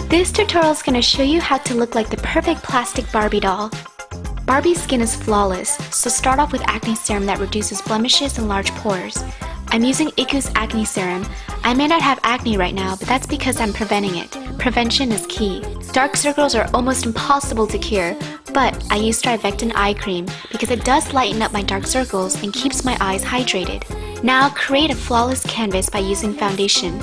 This tutorial is going to show you how to look like the perfect plastic Barbie doll. Barbie's skin is flawless, so start off with acne serum that reduces blemishes and large pores. I'm using Iku's acne serum. I may not have acne right now, but that's because I'm preventing it. Prevention is key. Dark circles are almost impossible to cure, but I use Strivectin eye cream because it does lighten up my dark circles and keeps my eyes hydrated. Now create a flawless canvas by using foundation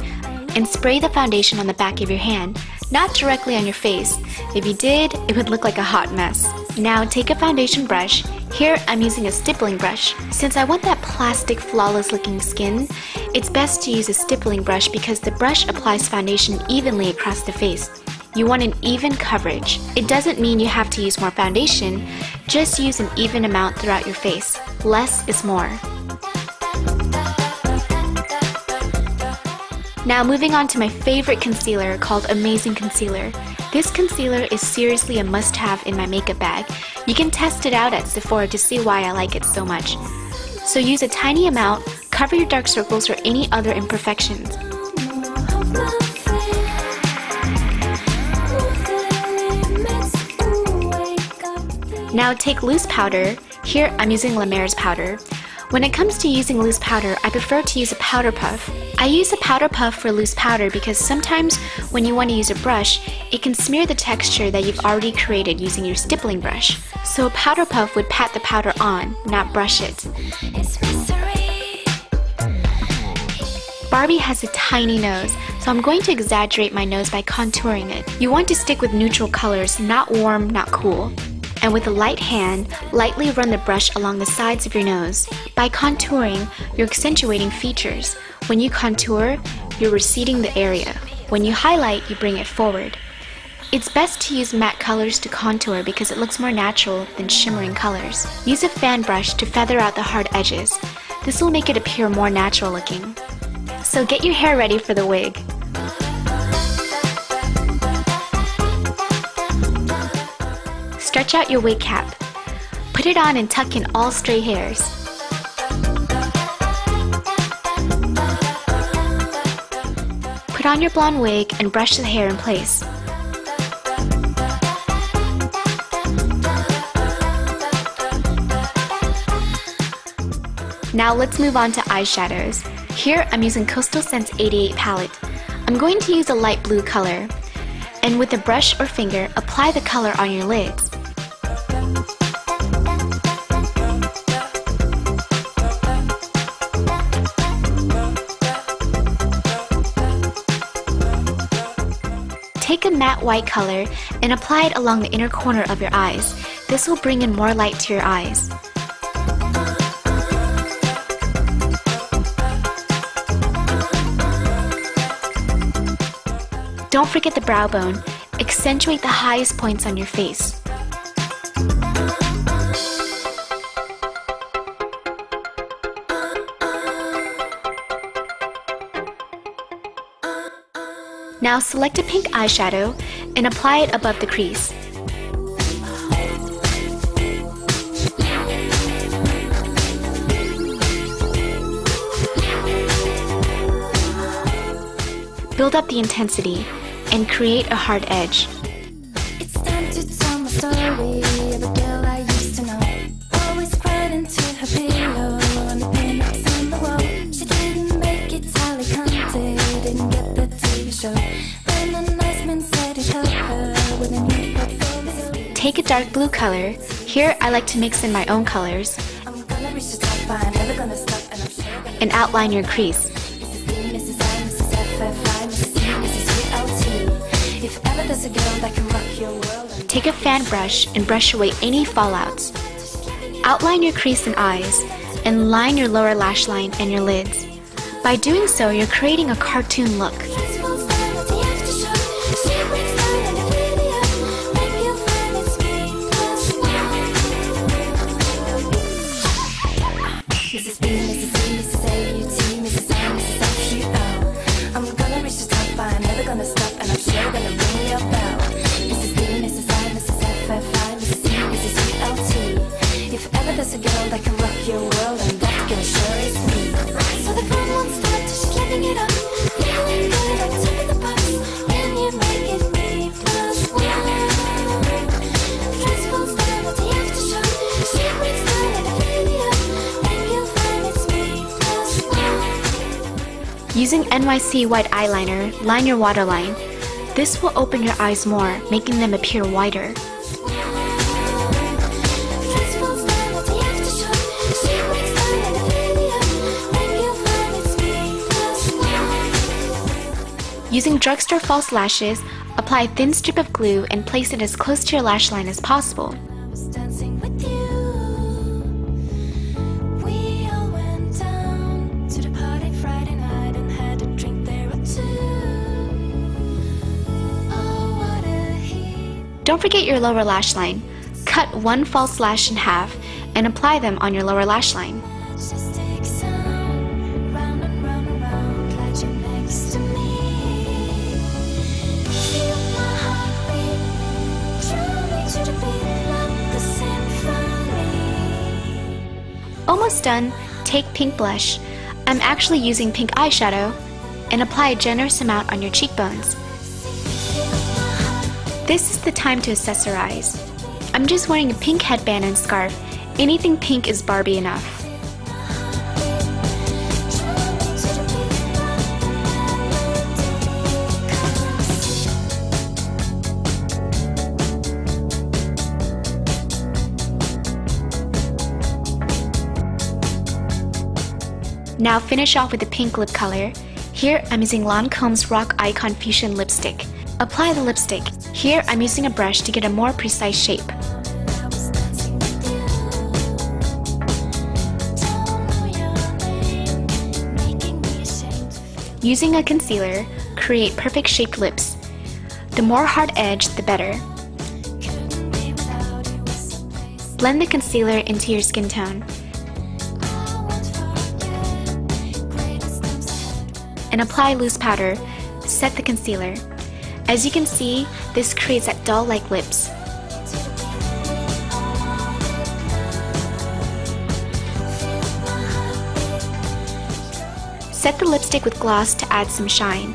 and spray the foundation on the back of your hand, not directly on your face. If you did, it would look like a hot mess. Now take a foundation brush. Here I'm using a stippling brush. Since I want that plastic flawless looking skin, it's best to use a stippling brush because the brush applies foundation evenly across the face. You want an even coverage. It doesn't mean you have to use more foundation, just use an even amount throughout your face. Less is more. Now moving on to my favorite concealer called Amazing Concealer. This concealer is seriously a must-have in my makeup bag. You can test it out at Sephora to see why I like it so much. So use a tiny amount, cover your dark circles or any other imperfections. Now take loose powder. Here I'm using La Mer's powder. When it comes to using loose powder, I prefer to use a powder puff. I use a powder puff for loose powder because sometimes when you want to use a brush, it can smear the texture that you've already created using your stippling brush. So a powder puff would pat the powder on, not brush it. Barbie has a tiny nose, so I'm going to exaggerate my nose by contouring it. You want to stick with neutral colors, not warm, not cool. And with a light hand, lightly run the brush along the sides of your nose. By contouring, you're accentuating features. When you contour, you're receding the area. When you highlight, you bring it forward. It's best to use matte colors to contour because it looks more natural than shimmering colors. Use a fan brush to feather out the hard edges. This will make it appear more natural looking. So get your hair ready for the wig. Stretch out your wig cap. Put it on and tuck in all stray hairs. Put on your blonde wig and brush the hair in place. Now let's move on to eyeshadows. Here I'm using Coastal Scents 88 palette. I'm going to use a light blue color. And with a brush or finger, apply the color on your lids. Take a matte white color and apply it along the inner corner of your eyes. This will bring in more light to your eyes. Don't forget the brow bone. Accentuate the highest points on your face. Now select a pink eyeshadow and apply it above the crease. Build up the intensity and create a hard edge. It's time to tell my story of a girl I used to know. Always cried into her pillow on the pinups on the wall. She didn't make it Alicante, didn't get the TV show. Then a nice man said he'd help her with a new portfolio. Take a dark blue color. Here I like to mix in my own colors. I'm gonna reach the top, I'm never gonna stop, and I'm sure gonna And outline your crease. Mrs. D, Mrs. I, Mrs. FFI, Mrs. C, Mrs. ULT. If ever there's a girl that can rock your world, Take a fan brush and brush away any fallouts. Outline your crease and eyes, and line your lower lash line and your lids. By doing so, you're creating a cartoon look. Mrs. B, Mrs. C, Mrs. AUT, Mrs. I, Mrs. FUO. I'm gonna reach the top, I'm never gonna stop, and I'm sure gonna ring your bell. Mrs. B, Mrs. I, Mrs. FFI, Mrs. C, Mrs. ULT. If ever there's a girl that can rock your world, and that girl sure is me. So the fun won't stop till she's living it up. Feeling good on top of the pops. Can you make it Using NYC white eyeliner, line your waterline. This will open your eyes more, making them appear wider. Using drugstore false lashes, apply a thin strip of glue and place it as close to your lash line as possible. Don't forget your lower lash line. Cut one false lash in half and apply them on your lower lash line. Almost done. Take pink blush. I'm actually using pink eyeshadow, and apply a generous amount on your cheekbones. This is the time to accessorize. I'm just wearing a pink headband and scarf. Anything pink is Barbie enough. Now finish off with a pink lip color. Here I'm using Lancome's Rock Icon Fusion lipstick. Apply the lipstick. Here I'm using a brush to get a more precise shape. Using a concealer, create perfect shaped lips. The more hard edge, the better. Blend the concealer into your skin tone. And apply loose powder. Set the concealer. As you can see, this creates that doll-like lips. Set the lipstick with gloss to add some shine.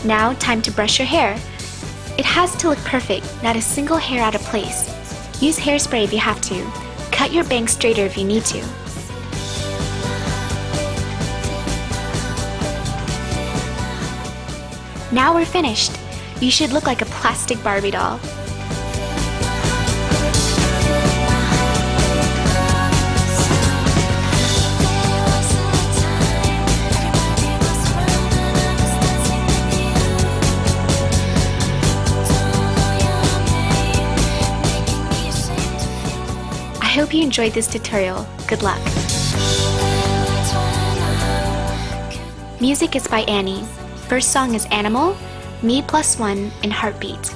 Now, time to brush your hair. It has to look perfect, not a single hair out of place. Use hairspray if you have to. Cut your bangs straighter if you need to. Now we're finished. You should look like a plastic Barbie doll. I hope you enjoyed this tutorial. Good luck. Music is by Annie. First song is Animal, Me+1, and Heartbeat.